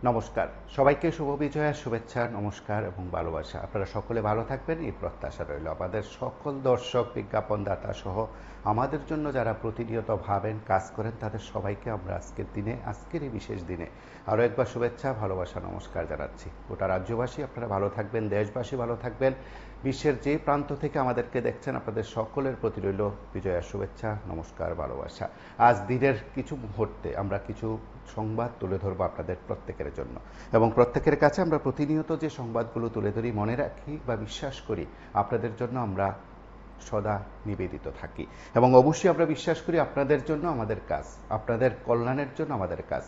নমস্কার, সবাইকে শুভ বিজয়ার শুভেচ্ছা, নমস্কার এবং ভালোবাসা। আপনারা সকলে ভালো থাকবেন এই প্রত্যাশা রইল। আমাদের সকল দর্শক, বিজ্ঞাপনদাতা সহ আমাদের জন্য যারা প্রতিনিয়ত ভাবেন, কাজ করেন, তাদের সবাইকে আমরা আজকের এই বিশেষ দিনে আরও একবার শুভেচ্ছা, ভালোবাসা, নমস্কার জানাচ্ছি। গোটা রাজ্যবাসী আপনারা ভালো থাকবেন, দেশবাসী ভালো থাকবেন। বিশ্বের যে প্রান্ত থেকে আমাদেরকে দেখছেন, আপনাদের সকলের প্রতি রইল বিজয়ার শুভেচ্ছা, নমস্কার, ভালোবাসা। আজ দিনের কিছু মুহূর্তে আমরা কিছু সংবাদ তুলে ধরবো আপনাদের প্রত্যেকের জন্য, এবং প্রত্যেকের কাছে আমরা প্রতিনিয়ত যে সংবাদগুলো তুলে ধরি, মনে রাখি বা বিশ্বাস করি আপনাদের জন্য আমরা সদা নিবেদিত থাকি, এবং অবশ্যই আমরা বিশ্বাস করি আপনাদের জন্য আমাদের কাজ, আপনাদের কল্যাণের জন্য আমাদের কাজ,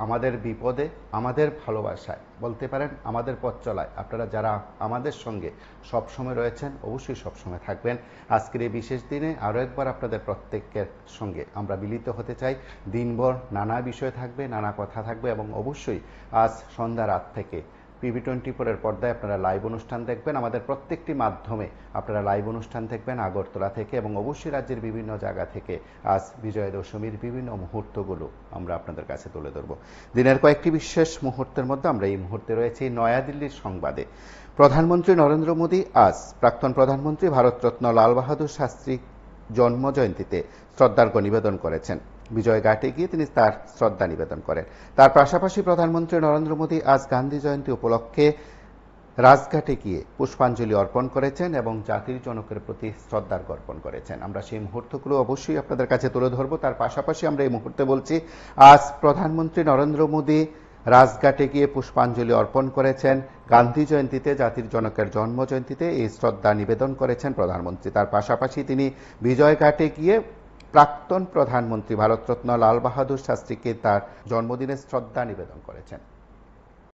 আমাদের বিপদে, আমাদের ভালোবাসায়, বলতে পারেন আমাদের পথ চলায় আপনারা যারা আমাদের সঙ্গে সবসময় রয়েছেন, অবশ্যই সবসময় থাকবেন। আজকের এই বিশেষ দিনে আরও একবার আপনাদের প্রত্যেকের সঙ্গে আমরা মিলিত হতে চাই। দিনভর নানা বিষয় থাকবে, নানা কথা থাকবে, এবং অবশ্যই আজ সন্ধ্যা রাত থেকে PV24-এর পর্দায় আপনারা লাইভ অনুষ্ঠান দেখবেন। আমাদের প্রত্যেকটি মাধ্যমে আপনারা লাইভ অনুষ্ঠান দেখবেন আগরতলা থেকে, এবং অবশ্যই রাজ্যের বিভিন্ন জায়গা থেকে আজ বিজয়া দশমীর বিভিন্ন মুহূর্তগুলো আমরা আপনাদের কাছে তুলে ধরব। দিনের কয়েকটি বিশেষ মুহূর্তের মধ্যে আমরা এই মুহূর্তে রয়েছি নয়াদিল্লির সংবাদে। প্রধানমন্ত্রী নরেন্দ্র মোদী আজ প্রাক্তন প্রধানমন্ত্রী ভারতরত্ন লাল বাহাদুর শাস্ত্রী জন্ম জয়ন্তীতে শ্রদ্ধার্ঘ্য নিবেদন করেছেন। বিজয় ঘাটে গিয়ে তিনি তার শ্রদ্ধা নিবেদন করেন। তার পাশাপাশি প্রধানমন্ত্রী নরেন্দ্র মোদী আজ গান্ধী জয়ন্তী উপলক্ষে রাজঘাটে গিয়ে পুষ্পাঞ্জলি অর্পণ করেছেন এবং জাতির জনকের প্রতি শ্রদ্ধার্ঘ্য অর্পণ করেছেন। আমরা সেই মুহূর্তগুলো অবশ্যই আপনাদের কাছে তুলে ধরবো। তার পাশাপাশি আমরা এই মুহূর্তে বলছি, আজ প্রধানমন্ত্রী নরেন্দ্র মোদী রাজঘাটে গিয়ে পুষ্পাঞ্জলি অর্পণ করেছেন। গান্ধী জয়ন্তীতে, জাতির জনকের জন্ম জয়ন্তীতে এই শ্রদ্ধা নিবেদন করেছেন প্রধানমন্ত্রী। তার পাশাপাশি তিনি বিজয় ঘাটে গিয়ে প্রাক্তন প্রধানমন্ত্রী ভারতরত্ন লাল বাহাদুর শাস্ত্রীকে তার জন্মদিনে শ্রদ্ধা নিবেদন করেছেন।